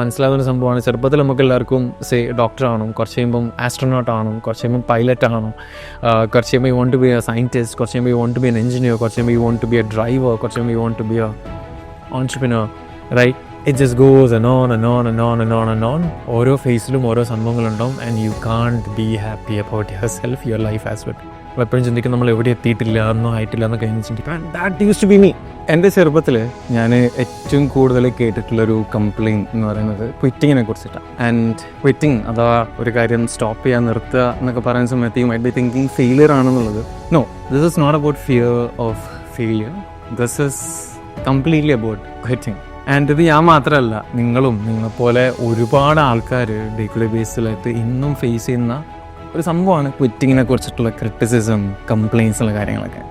മനസ്സിലാവുന്ന സംഭവമാണ്. ചെറുപ്പത്തിൽ നമുക്ക് എല്ലാവർക്കും ഡോക്ടർ ആവണം, കുറച്ച് കഴിയുമ്പം ആസ്ട്രോനോട്ട് ആവണം, കുറച്ച് കഴിയുമ്പം പൈലറ്റ് ആവണം, കുറച്ച് കഴിയുമ്പോൾ you want to be a scientist, കുറച്ച് കഴിയുമ്പോൾ you want to be an engineer, കുറച്ച് കഴിയുമ്പോൾ you want to be a driver, കുറച്ച് കഴിയുമ്പോൾ you want to be an entrepreneur, right? It just goes and on and on and on and on and on. ഓരോ ഫേസിലും ഓരോ സംഭവങ്ങളുണ്ടാവും and you can't be happy about your self, your life as well. എപ്പോഴും ചിന്തിക്കും നമ്മൾ എവിടെ എത്തിയിട്ടില്ല, ഒന്നും ആയിട്ടില്ല എന്നൊക്കെ ചിന്തിക്കും. That used to be me. എൻ്റെ ചെറുപ്പത്തിൽ ഞാൻ ഏറ്റവും കൂടുതൽ കേട്ടിട്ടുള്ളൊരു കംപ്ലയിൻറ്റ് എന്ന് പറയുന്നത് ക്വിറ്റിങ്ങിനെ കുറിച്ചിട്ടാണ്. ആൻഡ് ക്വിറ്റിങ് അഥവാ ഒരു കാര്യം സ്റ്റോപ്പ് ചെയ്യാൻ നിർത്തുക എന്നൊക്കെ പറയുന്ന സമയത്ത് you might be thinking failure ആണെന്നുള്ളത്. No, this is not about fear of failure, this is completely about quitting. And ഇത് ഞാൻ മാത്രമല്ല, നിങ്ങളെപ്പോലെ ഒരുപാട് ആൾക്കാർ ഡേ ടു ഡേ ബേസിലായിട്ട് ഇന്നും ഫേസ് ചെയ്യുന്ന ഒരു സംഭവമാണ് ക്വിറ്റിങ്ങിനെ കുറിച്ചിട്ടുള്ള ക്രിറ്റിസിസം, കംപ്ലയിൻസ് ഉള്ള കാര്യങ്ങളൊക്കെ.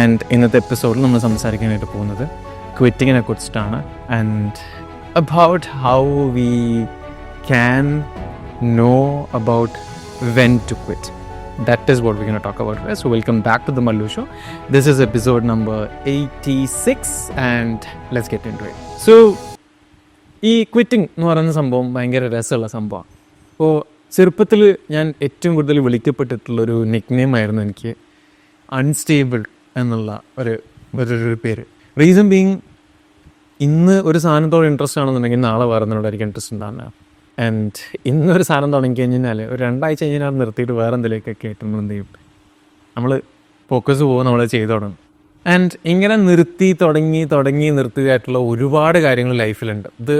ആൻഡ് ഇന്നത്തെ എപ്പിസോഡിൽ നമ്മൾ സംസാരിക്കാനായിട്ട് പോകുന്നത് ക്വിറ്റിങ്ങിനെ കുറിച്ചിട്ടാണ്. And about how we can know about when to quit. That is what we're going to talk about today. So welcome back to the Mallu Show. This is episode number 86 and let's get into it. So ഈ quitting എന്ന് പറയുന്ന സംഭവം ഭയങ്കര രസമുള്ള സംഭവമാണ്. അപ്പോൾ ചെറുപ്പത്തിൽ ഞാൻ ഏറ്റവും കൂടുതൽ വിളിക്കപ്പെട്ടിട്ടുള്ളൊരു നിക്നെയിം ആയിരുന്നു എനിക്ക് അൺസ്റ്റേബിൾ എന്നുള്ള ഒരു പേര്. റീസൺ ബീങ്, ഇന്ന് ഒരു സാധനത്തോട് ഇൻട്രസ്റ്റ് ആണെന്നുണ്ടെങ്കിൽ നാളെ വേറെന്നോടായിരിക്കും ഇൻട്രസ്റ്റ് ഉണ്ടാകുക. ആൻഡ് ഇന്നൊരു സാധനം തുടങ്ങി കഴിഞ്ഞാൽ ഒരു 2 ആഴ്ച കഴിഞ്ഞാൽ നിർത്തിയിട്ട് വേറെ എന്തെങ്കിലുമൊക്കെ ആയിട്ട് നമ്മൾ എന്ത് ചെയ്യും, നമ്മൾ ഫോക്കസ് പോകും, നമ്മൾ ചെയ്ത് തുടങ്ങും. ആൻഡ് ഇങ്ങനെ തുടങ്ങി നിർത്തുകയായിട്ടുള്ള ഒരുപാട് കാര്യങ്ങൾ ലൈഫിലുണ്ട്. ഇത്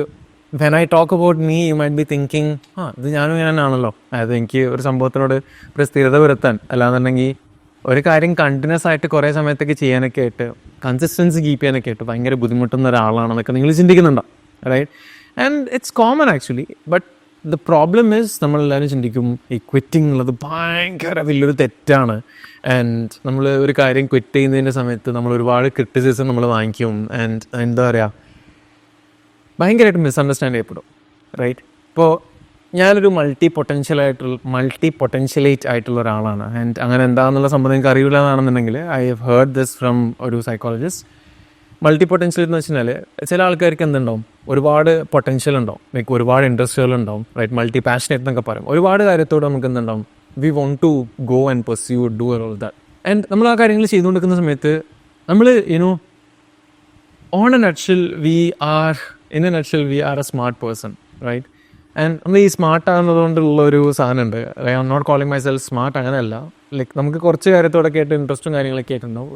when I talk about me, U might be thinking ഇത് ഞാനാണല്ലോ. അതായത് എനിക്ക് ഒരു സംഭവത്തിനോട് ഒരു സ്ഥിരത വരുത്താൻ, അല്ലാന്നുണ്ടെങ്കിൽ ഒരു കാര്യം കണ്ടിന്യൂസ് ആയിട്ട് കുറേ സമയത്തേക്ക് ചെയ്യാനൊക്കെ ആയിട്ട്, കൺസിസ്റ്റൻസി കീപ്പ് ചെയ്യാനൊക്കെ ആയിട്ട് ഭയങ്കര ബുദ്ധിമുട്ടുന്ന ഒരാളാണെന്നൊക്കെ നിങ്ങൾ ചിന്തിക്കുന്നുണ്ടോ, right? And it's common actually. But the problem is, നമ്മളെല്ലാവരും ചിന്തിക്കും ഈ ക്വിറ്റിംഗ് എന്നുള്ളത് ഭയങ്കര വലിയൊരു തെറ്റാണ്. ആൻഡ് നമ്മൾ ഒരു കാര്യം ക്വിറ്റ് ചെയ്യുന്നതിൻ്റെ സമയത്ത് നമ്മൾ ഒരുപാട് ക്രിറ്റിസിസം നമ്മൾ വാങ്ങിക്കും. ആൻഡ് എന്താ പറയുക, ഭയങ്കരമായിട്ട് മിസ്അണ്ടർസ്റ്റാൻഡ് ചെയ്യപ്പെടും, റൈറ്റ്? ഇപ്പോൾ ഞാനൊരു മൾട്ടി പൊട്ടൻഷ്യലൈറ്റ് ആയിട്ടുള്ള ഒരാളാണ്. ആൻഡ് അങ്ങനെ എന്താണെന്നുള്ള സംഭവം എനിക്ക് അറിയില്ല എന്നാണെന്നുണ്ടെങ്കിൽ, I have heard this from ഒരു സൈക്കോളജിസ്റ്റ്. മൾട്ടി പൊട്ടൻഷ്യൽ എന്ന് വെച്ച് കഴിഞ്ഞാൽ ചില ആൾക്കാർക്ക് എന്തുണ്ടാവും, ഒരുപാട് പൊട്ടൻഷ്യൽ ഉണ്ടാവും, ലൈക്ക് ഒരുപാട് ഇൻട്രസ്റ്റുകൾ ഉണ്ടാവും, റൈറ്റ്? മൾട്ടി പാഷനേറ്റ് എന്നൊക്കെ പറയും. ഒരുപാട് കാര്യത്തോട് നമുക്ക് എന്തുണ്ടാവും, we want to go and pursue, do all that. And നമ്മൾ ആ കാര്യങ്ങൾ ചെയ്തുകൊണ്ടിരിക്കുന്ന സമയത്ത് നമ്മൾ in a nutshell we are a smart person, right? And നമ്മൾ ഈ സ്മാർട്ട് ആകുന്നതുകൊണ്ടുള്ള ഒരു സാധനമുണ്ട്. I am not calling myself smart, അങ്ങനെയല്ല. ലൈക്ക് നമുക്ക് കുറച്ച് കാര്യത്തോടൊക്കെ ആയിട്ട് ഇൻട്രസ്റ്റും കാര്യങ്ങളൊക്കെ ആയിട്ടുണ്ടാവും,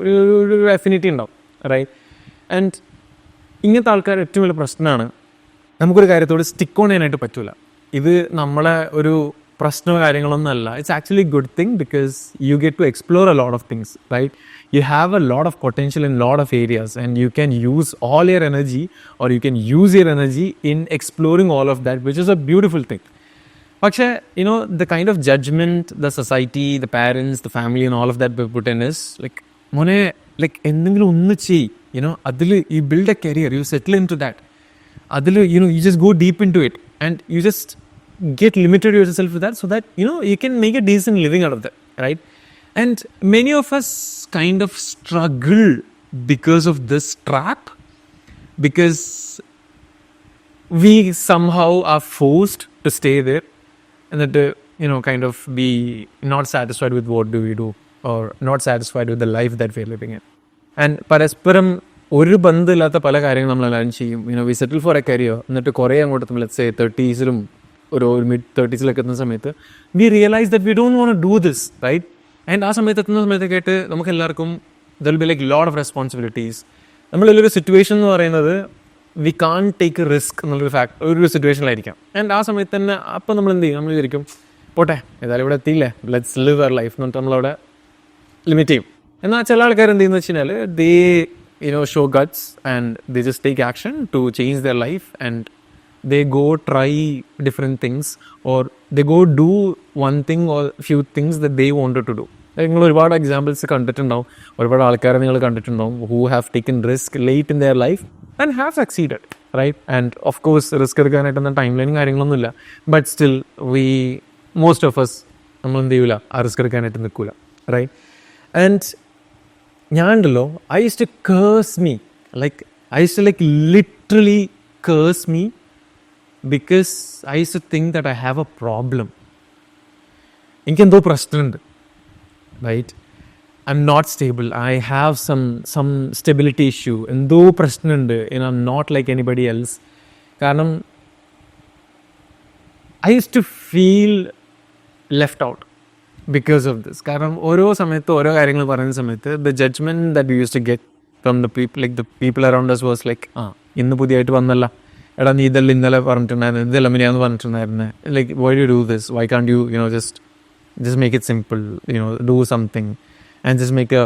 ഒരു അഫിനിറ്റി ഉണ്ടാവും, റൈറ്റ്? ആൻഡ് ഇങ്ങനത്തെ ആൾക്കാർ ഏറ്റവും വലിയ പ്രശ്നമാണ്, നമുക്കൊരു കാര്യത്തോട് സ്റ്റിക്ക് ഓൺ ചെയ്യാനായിട്ട് പറ്റില്ല. ഇത് നമ്മളെ ഒരു പ്രശ്നമോ കാര്യങ്ങളൊന്നും അല്ല. It's actually good thing because you get to explore a lot of things, right? You have a lot of potential in a lot of areas and you can use all your energy, or you can use your energy in exploring all of that, which is a beautiful thing. പക്ഷേ the kind of judgment the society, the parents, the family and all of that put in is like, മോനെ, like എന്തെങ്കിലും ഒന്ന് ചെയ്യ്, അതിൽ you build a career, you settle into that, അതിൽ you just go deep into it and you just get limited yourself with that so that you can make a decent living out of that, right? And many of us kind of struggle because of this trap, because we somehow are forced to stay there and that kind of be not satisfied with what do we do, or not satisfied with the life that we're living in. And പരസ്പരം ഒരു ബന്ധമില്ലാത്ത പല കാര്യങ്ങൾ നമ്മളെല്ലാവരും ചെയ്യും. We settle for a career, എന്നിട്ട് കുറേ അങ്ങോട്ട് നമ്മൾ let's say 30s ഒരു മിഡ് 30s എത്തുന്ന സമയത്ത് we realise that we don't want to do this, right? And ആ സമയത്ത് എത്തുന്ന സമയത്തൊക്കെയായിട്ട് നമുക്ക് എല്ലാവർക്കും there will be like lot of responsibilities. നമ്മളുള്ളൊരു സിറ്റുവേഷൻ എന്ന് പറയുന്നത് we can take a risk എന്നുള്ളൊരു ഒരു സിറ്റുവേഷനിലായിരിക്കാം. ആൻഡ് ആ സമയത്ത് തന്നെ അപ്പം നമ്മൾ എന്ത് ചെയ്യും, നമ്മൾ വിചാരിക്കും പോട്ടെ, ഏതായാലും ഇവിടെ എത്തിയില്ലേ, ലെറ്റ്സ് ലിവ് അവർ ലൈഫ് എന്ന് പറഞ്ഞിട്ട് നമ്മളവിടെ ലിമിറ്റ് ചെയ്യും. എന്നാൽ ചില ആൾക്കാർ എന്ത് ചെയ്യുന്നത് വെച്ച് കഴിഞ്ഞാൽ they show guts and they just take action to change their life and they go try different things, or they go do one thing or few things that they wanted to do. നിങ്ങൾ ഒരുപാട് examples കണ്ടിട്ടുണ്ടാവും, ഒരുപാട് ആൾക്കാരെ നിങ്ങൾ കണ്ടിട്ടുണ്ടാവും who have taken risk late in their life and have succeeded, right? And of course risk എടുക്കാനായിട്ടൊന്നും time ലൈനും കാര്യങ്ങളൊന്നുമില്ല, but still most of us നമ്മൾ എന്ത് ചെയ്യൂല, ആ റിസ്ക് എടുക്കാനായിട്ട് നിൽക്കൂല, റൈറ്റ്? ആൻഡ് ഞാനുണ്ടല്ലോ, I used to like literally curse me because I used to think that I have a problem. എനിക്കെന്തോ പ്രശ്നമുണ്ട്, right? I'm not stable. I have some stability issue. എന്തോ പ്രശ്നമുണ്ട്. I'm not like anybody else. കാരണം I used to feel left out because of this. കാരണം ഓരോ സമയത്ത് ഓരോ കാര്യങ്ങൾ പറയുന്ന സമയത്ത് the judgment that we used to get from the people, like the people around us was like, ഇന്ന് പുതിയതായിട്ട് വന്നല്ല, എടാ നീ ഇതെല്ലാം ഇന്നലെ പറഞ്ഞിട്ടുണ്ടായിരുന്നു, ഇതെല്ലാം മിനിയാന്ന് പറഞ്ഞിട്ടുണ്ടായിരുന്നു, like why do you do this? Why can't you just make it simple, do something and just make a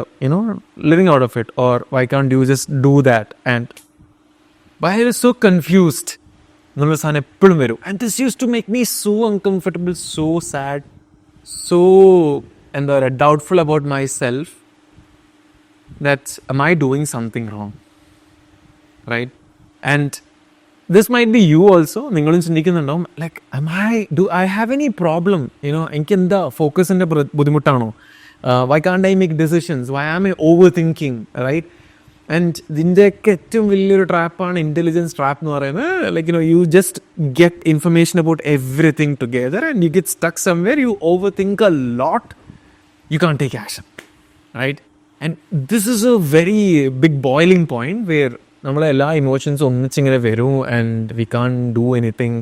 living out of it, or why can't you just do that? And why I was so confused എന്നുള്ള സാധനം എപ്പോഴും വരും. And this used to make me so uncomfortable, so sad, so എന്താ പറയുക, doubtful about myself, that am I doing something wrong, right? And this might be you also. നിങ്ങളും ചിന്തിക്കുന്നുണ്ടാവും, like do I have any problem? എനിക്ക് എന്താ ഫോക്കസിൻ്റെ ബുദ്ധിമുട്ടാണോ? Why can't I make decisions? Why am I overthinking, right? And ഇതിൻ്റെയൊക്കെ ഏറ്റവും വലിയൊരു ട്രാപ്പാണ് intelligence trap എന്ന് പറയുന്നത്. Like you just get information about everything together and you get stuck somewhere. You overthink a lot. You can't take action, right? And this is a very big boiling point where നമ്മളെ എല്ലാ ഇമോഷൻസും ഒന്നിച്ചിങ്ങനെ വരും and we can't do anything.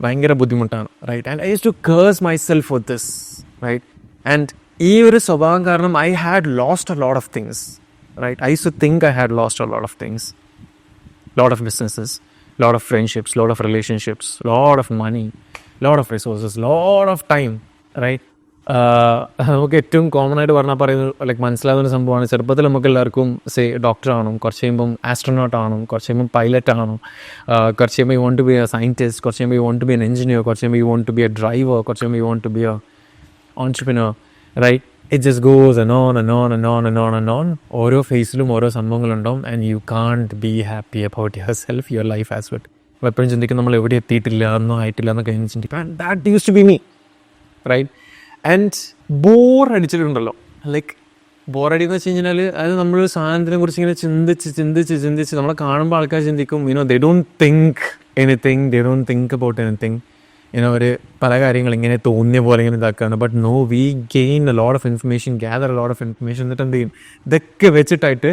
ഭയങ്കര ബുദ്ധിമുട്ടാണ്, right? And I used to curse myself for this, right? And ഈ ഒരു സ്വഭാവം കാരണം I had lost a lot of things, right? I used to think I had lost a lot of things. Lot of businesses, lot of friendships, lot of relationships, lot of money, lot of resources, lot of time, right? നമുക്ക് ഏറ്റവും common ആയിട്ട് പറയുന്നത് like മനസ്സിലാകുന്ന സംഭവമാണ്, ചെറുപ്പത്തിൽ നമുക്ക് എല്ലാവർക്കും doctor ആവണം, കുറച്ച് കഴിയുമ്പം ആസ്ട്രോനോട്ട് ആവണം, കുറച്ച് കഴിയുമ്പം പൈലറ്റ് ആവണം, കുറച്ച് കഴിയുമ്പോൾ you want to be a scientist, കുറച്ച് കഴിയുമ്പോൾ you want to be an engineer, കുറച്ച് കഴിയുമ്പോൾ you want to be a driver, കുറച്ച് കഴിയുമ്പോൾ you want to be a entrepreneur, right? It just goes and on and on and on and on and on. ഓരോ ഫേസിലും ഓരോ സംഭവങ്ങളുണ്ടാവും and you can't be happy about yourself, your life as well. അപ്പോൾ എപ്പോഴും ചിന്തിക്കും നമ്മൾ എവിടെ എത്തിയിട്ടില്ല, ഒന്നും ആയിട്ടില്ല എന്നൊക്കെ ചിന്തിക്കും. And that used to be me, right? And bore അടിച്ചിട്ടുണ്ടല്ലോ, ലൈക്ക് ബോറടി എന്ന് വെച്ച് കഴിഞ്ഞാൽ അത് നമ്മളൊരു സാധനത്തിനെ കുറിച്ച് ഇങ്ങനെ ചിന്തിച്ച് നമ്മളെ കാണുമ്പോൾ ആൾക്കാർ ചിന്തിക്കും, they don't think anything, they don't think about anything. അവർ പല കാര്യങ്ങൾ ഇങ്ങനെ തോന്നിയ പോലെ ഇങ്ങനെ ഇതാക്കുകയാണ്. But no, we gain a lot of information, gather a lot of information. എന്നിട്ട് എന്ത് ചെയ്യും, ഇതൊക്കെ വെച്ചിട്ടായിട്ട്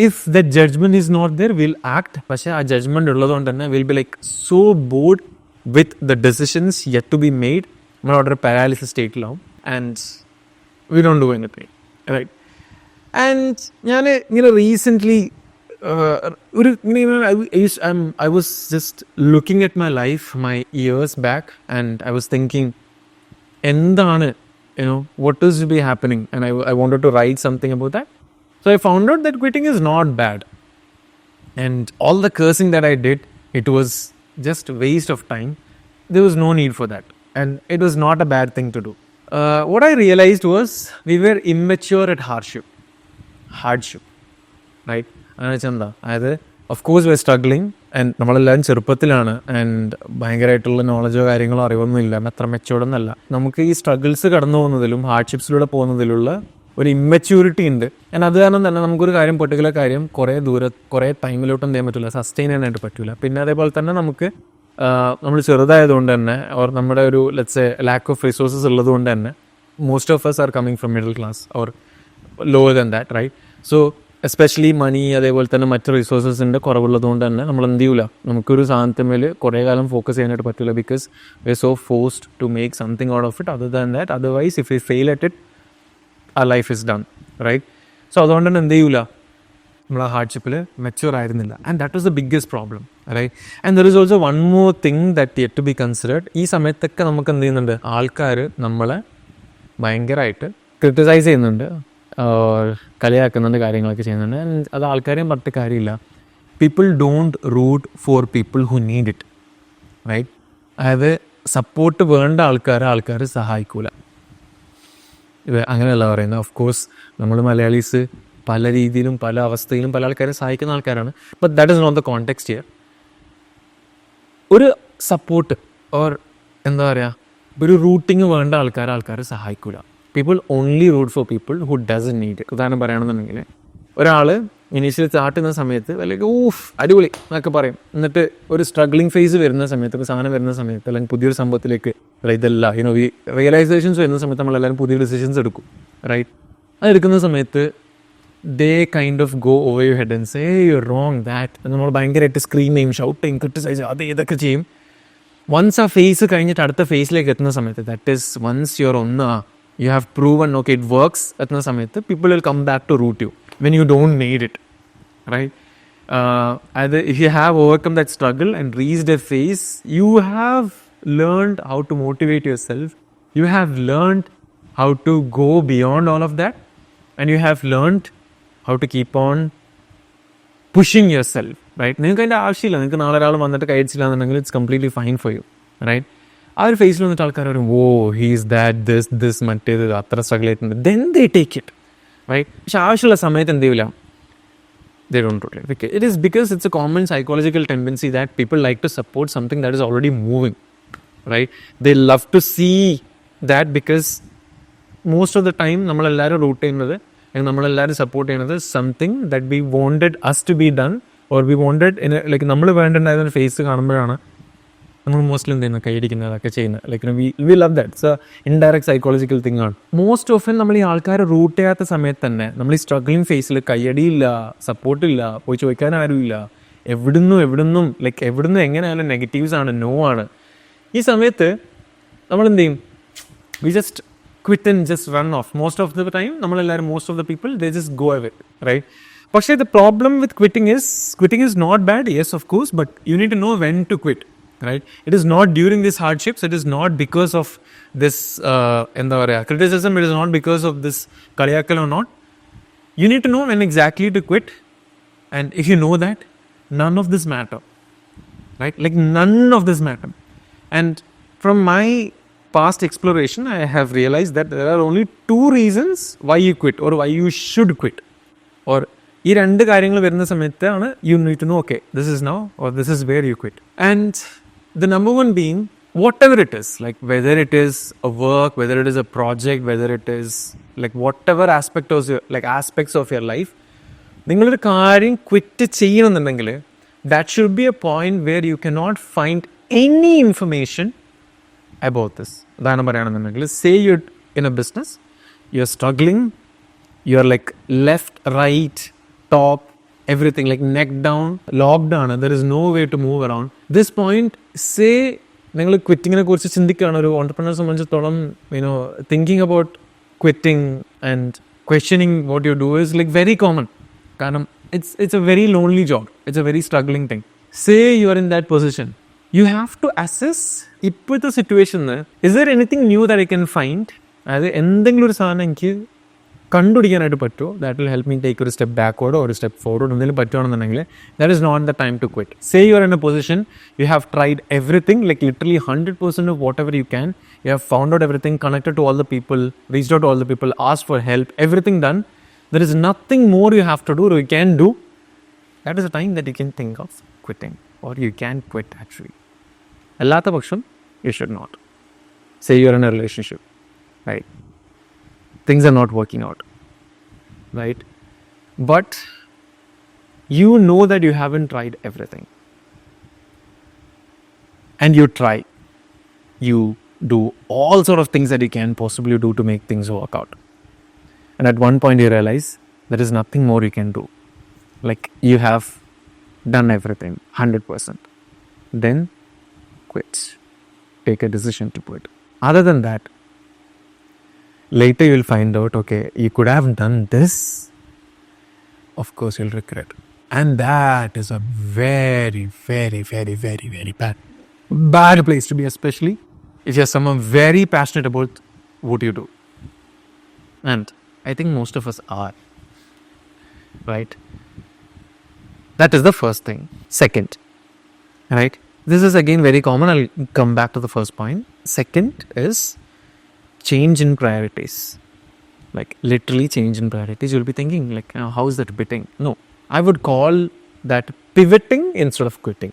if the judgement is not there will act. പക്ഷേ ആ ജഡ്ജ്മെൻറ്റ് ഉള്ളതുകൊണ്ട് തന്നെ will be like so bored with the decisions yet to be made. നമ്മളവിടെ ഒരു പാരാലിസിസ് സ്റ്റേറ്റിലാവും and we don't do anything, right? And ഞാൻ ഇങ്ങനെ recently I was just looking at my life, my years back, and I was thinking, what is to be happening? And I wanted to write something about that. So I found out that quitting is not bad. And all the cursing that I did, it was just a waste of time. There was no need for that. And it was not a bad thing to do. What I realized was we were immature at hardship, right? എന്താ, അതായത് of course we are struggling and നമ്മളെല്ലാവരും ചെറുപ്പത്തിലാണ് and ഭയങ്കരമായിട്ടുള്ള നോളജോ കാര്യങ്ങളോ അറിവൊന്നും ഇല്ല, അത്ര മെച്ചോർഡൊന്നല്ല. നമുക്ക് ഈ സ്ട്രഗിൾസ് കടന്നു പോകുന്നതിലും ഹാർഡ്ഷിപ്സിലൂടെ പോകുന്നതിലുള്ള ഒരു ഇമ്മച്യൂരിറ്റി ഉണ്ട്. ആൻഡ് അത് കാരണം തന്നെ നമുക്കൊരു കാര്യം, പെർട്ടിക്കുലർ കാര്യം കുറേ ടൈമിലോട്ടും ചെയ്യാൻ പറ്റില്ല, സസ്റ്റെയിൻ ചെയ്യാനായിട്ട് പറ്റില്ല. പിന്നെ അതേപോലെ തന്നെ നമുക്ക് നമ്മൾ ചെറുതായതുകൊണ്ട് തന്നെ ഓർ നമ്മുടെ ഒരു ലെറ്റ്സ് ലാക്ക് ഓഫ് റിസോഴ്സസ് ഉള്ളത് കൊണ്ട് തന്നെ most of us are coming from middle class or lower than that, right? So especially money അതേപോലെ തന്നെ മറ്റ് റിസോഴ്സസിൻ്റെ കുറവുള്ളത് കൊണ്ട് തന്നെ നമ്മൾ എന്ത് ചെയ്യില്ല, നമുക്കൊരു സാധനത്തിന്മേൽ കുറേ കാലം ഫോക്കസ് ചെയ്യാനായിട്ട് പറ്റില്ല. Because we are so forced to make something out of it other than that. Otherwise if you fail at it ആ life is done, right? So അതുകൊണ്ട് തന്നെ എന്ത് ചെയ്യില്ല, നമ്മൾ ആ ഹാർഡ്ഷിപ്പിൽ മെച്യൂർ ആയിരുന്നില്ല. And that was the biggest problem, right? And there is also one more thing that yet to be considered. ഈ സമയത്തൊക്കെ നമുക്ക് എന്ത് ചെയ്യുന്നുണ്ട്, ആൾക്കാർ നമ്മളെ ഭയങ്കരമായിട്ട് ക്രിട്ടിസൈസ് ചെയ്യുന്നുണ്ട്, കളിയാക്കുന്നുണ്ട്, കാര്യങ്ങളൊക്കെ ചെയ്യുന്നുണ്ട്. ആൻഡ് അത് ആൾക്കാരെയും പറഞ്ഞിട്ട് കാര്യമില്ല. People don't root for people who need it, right? അതായത് സപ്പോർട്ട് വേണ്ട ആൾക്കാർ സഹായിക്കൂല. അങ്ങനെയല്ല പറയുന്നത്. ഓഫ് കോഴ്സ് നമ്മൾ മലയാളീസ് പല രീതിയിലും പല അവസ്ഥയിലും പല ആൾക്കാരെ സഹായിക്കുന്ന ആൾക്കാരാണ്. But that is not the context here. ഒരു സപ്പോർട്ട് ഓർ എന്താ പറയുക, ഒരു റൂട്ടിങ് വേണ്ട ആൾക്കാർ സഹായിക്കൂല. People only root for people who doesn't need. ഉദാഹരണം പറയുകയാണെന്നുണ്ടെങ്കിൽ ഒരാൾ ഇനീഷ്യലി സ്റ്റാർട്ട് ചെയ്യുന്ന സമയത്ത് അല്ലെങ്കിൽ അടിപൊളി എന്നൊക്കെ പറയും. എന്നിട്ട് ഒരു സ്ട്രഗ്ലിംഗ് ഫേസ് വരുന്ന സമയത്ത്, ഇപ്പോൾ സാധനം വരുന്ന സമയത്ത്, അല്ലെങ്കിൽ പുതിയൊരു സംഭവത്തിലേക്ക് ഇതല്ല റിയലൈസേഷൻസ് വരുന്ന സമയത്ത് നമ്മളെല്ലാവരും പുതിയ ഡിസിഷൻസ് എടുക്കും, റൈറ്റ്? അതെടുക്കുന്ന സമയത്ത് they kind of go over your head and say you wrong that. നമ്മൾ ഭയങ്കരമായിട്ട് സ്ക്രീൻ ചെയ്യും, ഷൗട്ട് ചെയ്യും, ക്രിട്ടിസൈസ് അത് ഇതൊക്കെ ചെയ്യും. വൺസ് ആ ഫേസ് കഴിഞ്ഞിട്ട് അടുത്ത ഫേസിലേക്ക് എത്തുന്ന സമയത്ത്, that is once your you have proven okay it works എത്തുന്ന സമയത്ത് people will come back to root you when you don't need it, right? If you have overcome that struggle and reached a phase, you have learned how to motivate yourself, you have learned how to go beyond all of that, and you have learned how to keep on pushing yourself, right? നിങ്ങൾക്ക് അതിൻ്റെ ആവശ്യമില്ല. നിങ്ങൾക്ക് നാളെ ഒരാൾ വന്നിട്ട് കഴിച്ചില്ല എന്നുണ്ടെങ്കിൽ it's completely fine for you, right? ആ ഒരു ഫേസിൽ വന്നിട്ട് ആൾക്കാർ പറയും ഹീസ് ദാറ്റ് ദിസ് മറ്റേത് അത്ര സ്ട്രഗിൾ ആയിട്ടുണ്ട്, then they take it, right? പക്ഷെ ആവശ്യമുള്ള സമയത്ത് എന്ത് ചെയ്യില്ല, they don't do it. It is because it's a common psychological tendency that people like to support something that is already moving, right? They love to see that because most of the time നമ്മളെല്ലാവരും root ചെയ്യുന്നത്, നമ്മളെല്ലാവരും support ചെയ്യുന്നത് something that we wanted us to be done or we wanted like നമ്മൾ വേണ്ടുണ്ടായിരുന്ന face കാണുമ്പോഴാണ് നമ്മൾ mostly എന്ത് ചെയ്യുന്നത്, കൈയടിക്കുന്നത്, അതൊക്കെ ചെയ്യുന്നത്. Like we love that. It's A indirect psychological thing ആണ്. മോസ്റ്റ് ഓഫൻ നമ്മൾ ഈ ആൾക്കാരെ റൂട്ട് ചെയ്യാത്ത സമയത്ത് തന്നെ നമ്മൾ ഈ സ്ട്രഗ്ലിംഗ് ഫേസിൽ കയ്യടിയില്ല, സപ്പോർട്ടില്ല, പോയി ചോദിക്കാൻ ആരുമില്ല, എവിടുന്നും എങ്ങനെയായാലും നെഗറ്റീവ്സ് ആണ്, നോ ആണ്. ഈ സമയത്ത് നമ്മൾ എന്ത് ചെയ്യും, we just quit and just run off. Most of the time നമ്മളെല്ലാവരും, most of the people they just go away, right? പക്ഷേ the problem with quitting is not bad, yes of course, but you need to know when to quit. Right? It is not during these hardships. It is not because of this criticism. It is not because of this kaliyakal or not. You need to know when exactly to quit. And if you know that, none of this matter. Right? Like none of this matter. And from my past exploration, I have realized that there are only two reasons why you quit or why you should quit. Or ഈ രണ്ട് കാര്യങ്ങൾ വരുന്ന സമയത്താണ് you need to know, okay, this is now or this is where you quit. And the number one being, whatever it is, like whether it is a work, whether it is a project, whether it is like whatever aspects of your life, നിങ്ങളൊരു കാര്യം quit ചെയ്യണമെന്നുണ്ടെങ്കിൽ that should be a point where you cannot find any information about this. ഉദാഹരണം പറയുകയാണെന്നുണ്ടെങ്കിൽ, say you're in a business, you're struggling, you're like left, right, top, everything like neck down, locked down, there is no way to move around. This point, say നിങ്ങൾ ക്വിറ്റിങ്ങിനെ കുറിച്ച് ചിന്തിക്കുകയാണ് ഒരു ഓൺടർപ്രണറെ സംബന്ധിച്ചിടത്തോളം, thinking about quitting and questioning what you do is like very common. കാരണം it's a very lonely job, it's a very struggling thing. Say you are in that position, you have to assess ഇപ്പോഴത്തെ സിറ്റുവേഷന് is there anything new that I can find. അതായത് എന്തെങ്കിലും ഒരു സാധനം എനിക്ക് കണ്ടുപിടിക്കാനായിട്ട് പറ്റുമോ, that will help me take ഒരു സ്റ്റെപ്പ് ബാക്ക്വേർഡോ ഒരു സ്റ്റെപ്പ് ഫോർവേഡ് എന്തെങ്കിലും പറ്റുകയാണെന്നുണ്ടെങ്കിൽ that is not the time to quit. Say you are in a position, you have tried everything, like literally 100% of whatever you can, you have found out everything, connected to all the people, reached out to all the people, asked for help, everything done. There is nothing more you have to do or you can do. That is the time that you can think of quitting, or you can quit actually. അല്ലാത്ത പക്ഷം you should not. Say you are in a relationship, right? Things are not working out, right? But you know that you haven't tried everything, and you try, you do all sort of things that you can possibly do to make things work out, and at one point you realize there is nothing more you can do, like you have done everything 100%. Then quit. Take a decision to quit. Other than that, later you'll find out, okay, you could have done this. Of course you'll regret. And that is a very, very, very, very, very bad place to be, especially if you're someone very passionate about what you do. And I think most of us are. Right? That is the first thing. Second, right? This is again very common. I'll come back to the first point. Second is change in priorities. Like literally change in priorities. You'll be thinking like, how is that quitting? No, I would call that pivoting instead of quitting.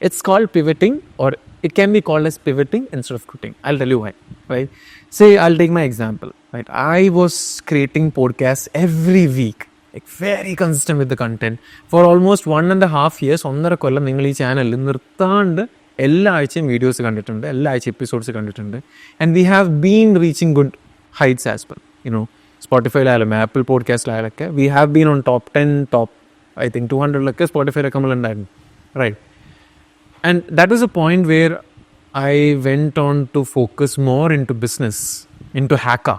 It's called pivoting, or it can be called as pivoting instead of quitting. I'll tell you why. Right? Say I'll take my example. right? I was creating podcasts every week, like very consistent with the content for almost 1.5 years. 1.5 കൊല്ലം നിങ്ങൾ ഈ ചാനലിൽ നിർത്താണ്ട് എല്ലാ ആഴ്ചയും videos കണ്ടിട്ടുണ്ട്, എല്ലാ ആഴ്ച episodes കണ്ടിട്ടുണ്ട്. And we have been reaching good heights as well. സ്പോട്ടിഫൈയിലായാലും ആപ്പിൾ പോഡ്കാസ്റ്റിലായാലൊക്കെ we have been on top 10, top I think 200 സ്പോട്ടിഫൈയിലൊക്കെ നമ്മളുണ്ടായിരുന്നു, right? And that was a point where I went on to focus more into business, into Haka,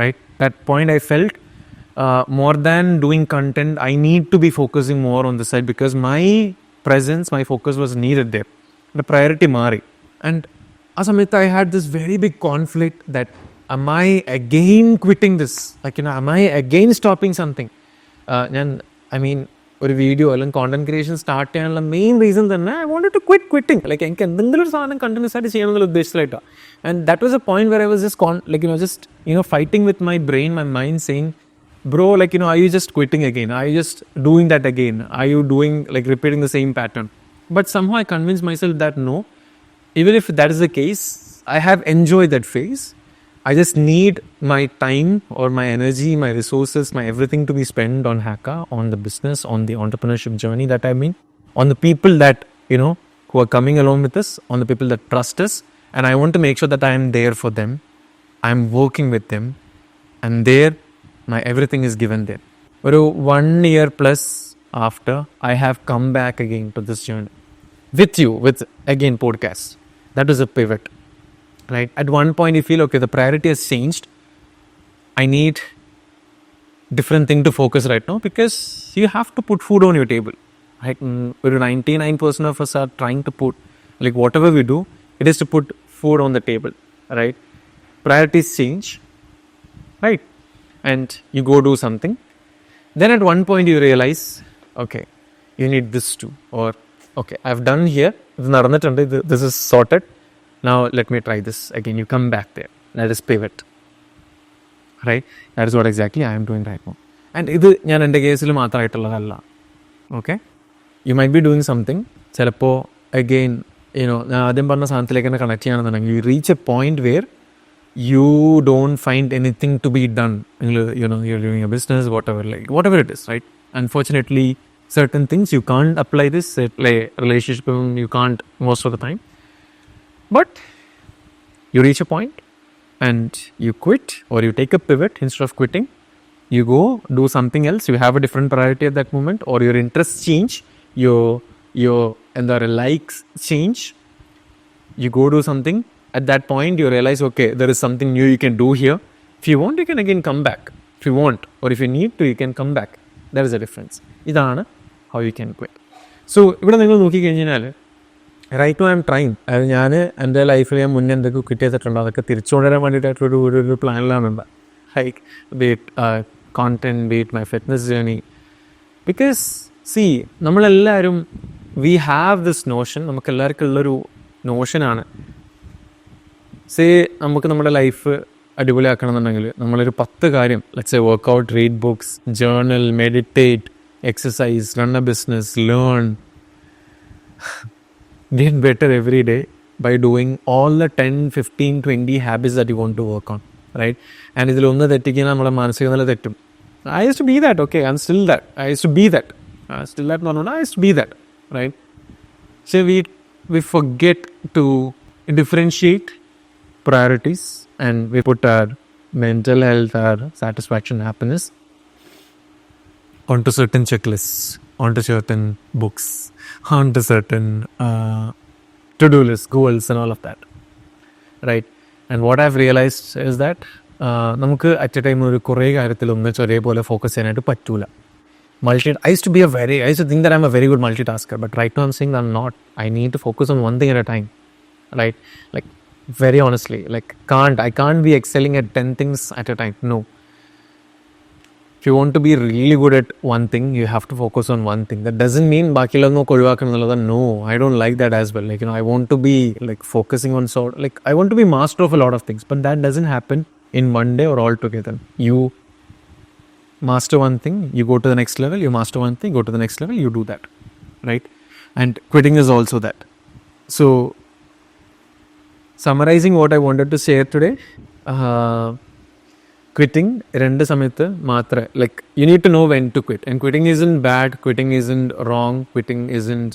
right? That point I felt more than doing content, I need to be focusing more on the side because my presence, my focus was needed there. The priority mari. And Asamita, I had this very big conflict that am I again quitting this? Like, am I again stopping something? I mean, ഒരു video അല്ലെങ്കിൽ content creation start ചെയ്യാനുള്ള main reason തന്നെ I wanted to quitting. Like എനിക്ക് എന്തെങ്കിലും ഒരു സാധനം continuous ആയിട്ട് ചെയ്യണമെന്നുള്ള ഉദ്ദേശത്തിലായിട്ടാണ്. And that was a point where I was just fighting with my brain, my mind saying, bro, are you just quitting again? Are you just doing that again? Are you doing, repeating the same pattern? But somehow I convinced myself that no, even if that is the case, I have enjoyed that phase. I just need my time or my energy, my resources, my everything to be spent on Haka, on the business, on the entrepreneurship journey that I mean, on the people that, who are coming along with us, on the people that trust us. And I want to make sure that I am there for them. I am working with them. And there, my everything is given there. But 1 year plus after, I have come back again to this journey. With you, with again podcasts. That was a pivot. Right? At one point you feel, okay, the priority has changed. I need different thing to focus right now because you have to put food on your table. Right? 99% of us are trying to put, whatever we do, it is to put food on the table. Right? Priorities change. Right? And you go do something. Then at one point you realize, okay, you need this too. Or, okay, I've done here. This is sorted. Now let me try this again. You come back there. That is pivot. Right? That is what exactly I am doing right now. And this is not my case. Okay? You might be doing something. Again, you reach a point where you don't find anything to be done. You're doing a business, whatever it is, right? Unfortunately, certain things you can't apply this, relationship, you can't most of the time. But you reach a point and you quit, or you take a pivot. Instead of quitting, you go do something else. You have a different priority at that moment, or your interests change, your likes change. You go do something. At that point, you realize, okay, there is something new you can do here. If you want, you can again come back. If you want, or if you need to, you can come back. There is a difference. This is how you can quit. So, right now I am trying. ഞാൻ എൻ്റെ ലൈഫിൽ ഞാൻ മുന്നേ എന്തൊക്കെ quit ചെയ്തിട്ടുണ്ടോ അതൊക്കെ തിരിച്ചു കൊണ്ടുവരാൻ വേണ്ടിയിട്ടൊരു പ്ലാനിലാണ്. Like content, beat my fitness journey. Because നമ്മളെല്ലാവരും വി ഹാവ് ദിസ് നോഷൻ, നമുക്ക് എല്ലാവർക്കും ഉള്ളൊരു നോഷനാണ്. നമുക്ക് നമ്മുടെ ലൈഫ് അടിപൊളിയാക്കണം എന്നുണ്ടെങ്കിൽ നമ്മളൊരു 10 കാര്യം, let's workout, read books, journal, meditate, exercise, run a business, learn, get better every day by doing all the 10, 15, 20 habits that you want to work on, right? And ഇതിലൊന്ന് തെറ്റിക്കുന്ന നമ്മുടെ മാനസിക നില തെറ്റും. I used to be that, okay, I'm still that. I used to be that. Still that? No, I used to be that, right? So we forget to differentiate priorities, and we put our mental health, our satisfaction, happiness onto certain checklists, onto certain books, onto certain to-do lists, goals and all of that, right? And what I've realized is that നമുക്ക് at A time ഒരു കുറേ കാര്യത്തിൽ ഒന്നിച്ച് ഒരേപോലെ focus ചെയ്യാനായിട്ട് പറ്റൂല. I used to think that I'm a very good multitasker, but right now I'm saying that I'm not. I need to focus on one thing at a time, right? Very honestly, I can't be excelling at 10 things at a time. No. If you want to be really good at one thing, you have to focus on one thing. That doesn't mean no, I don't like that as well. I want to be focusing on I want to be master of a lot of things, but that doesn't happen in one day or all together. You master one thing, you go to the next level, you master one thing, go to the next level, you do that, right? And quitting is also that. So, summarizing what I wanted to share today, quitting രണ്ട് സമയത്ത് മാത്രമേ like you need to know when to quit, and quitting isn't bad, quitting isn't wrong, quitting isn't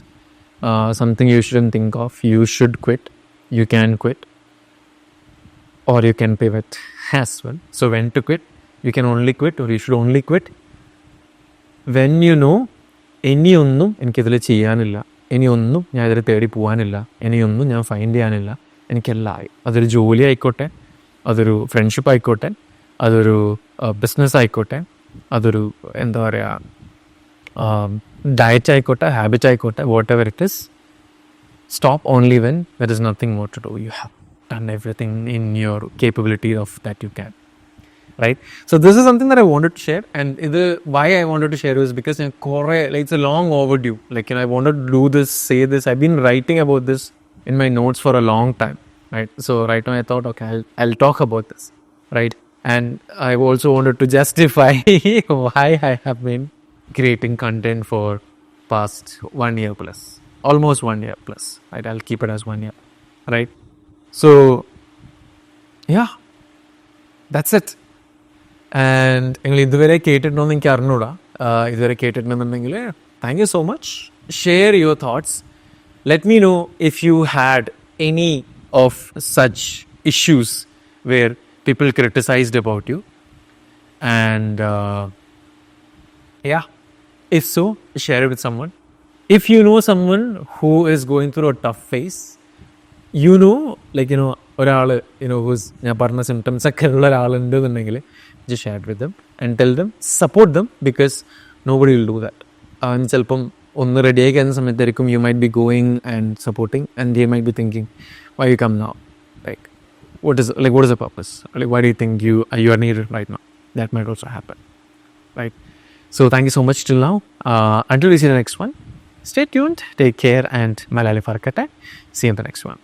something you shouldn't think of. You should quit, you can quit, or you can pivot as well. So when to quit, you can only quit, or you should only quit when you know ഇനിയൊന്നും എനിക്കിതിൽ ചെയ്യാനില്ല, ഇനിയൊന്നും ഞാൻ ഇതിൽ തേടി പോകാനില്ല, ഇനിയൊന്നും ഞാൻ find ചെയ്യാനില്ല, എനിക്കെല്ലാം ആയി. അതൊരു ജോലി ആയിക്കോട്ടെ, അതൊരു ഫ്രണ്ട്ഷിപ്പ് ആയിക്കോട്ടെ, അതൊരു ബിസിനസ് ആയിക്കോട്ടെ, അതൊരു എന്താ പറയുക ഡയറ്റ് ആയിക്കോട്ടെ, ഹാബിറ്റ് ആയിക്കോട്ടെ, whatever it is, stop only when there is nothing more to do. You have done everything in your capability of that you can. Right? So this is something that I wanted to share, and why I wanted to share is because it's a long overdue. Like, I wanted to do this, say this. I've been writing about this in my notes for a long time, right? So right now I thought, okay, I'll talk about this, right? And I also wanted to justify why I have been creating content for past 1 year plus, almost 1 year plus, right? I'll keep it as 1 year, right? So yeah, that's it. And നിങ്ങൾ ഇതുവരെ കേട്ടിട്ടുണ്ടോയെന്ന് എനിക്ക് അറിഞ്ഞൂടാ. ഇതുവരെ കേട്ടിട്ടുണ്ടെന്നുണ്ടെങ്കിൽ thank you so much. Share your thoughts. Let me know if you had any of such issues where people criticised about you. And if so, share it with someone. If you know someone who is going through a tough phase, ഒരാൾ who's ഞാൻ പറഞ്ഞ symptoms ഒക്കെ ഉള്ള ഒരാളുണ്ടെന്നുണ്ടെങ്കിൽ just share it with them and tell them, support them, because nobody will do that. ചിലപ്പം ഒന്ന് ready ആയി കഴിഞ്ഞ സമയത്തായിരിക്കും you might be going and supporting, and they might be thinking, why you come now? Like, what is the purpose? Like, why do you think you are needed right now? That might also happen, right? So thank you so much till now. Until we see the next one, stay tuned, take care, and Malali Farkata. See you in the next one.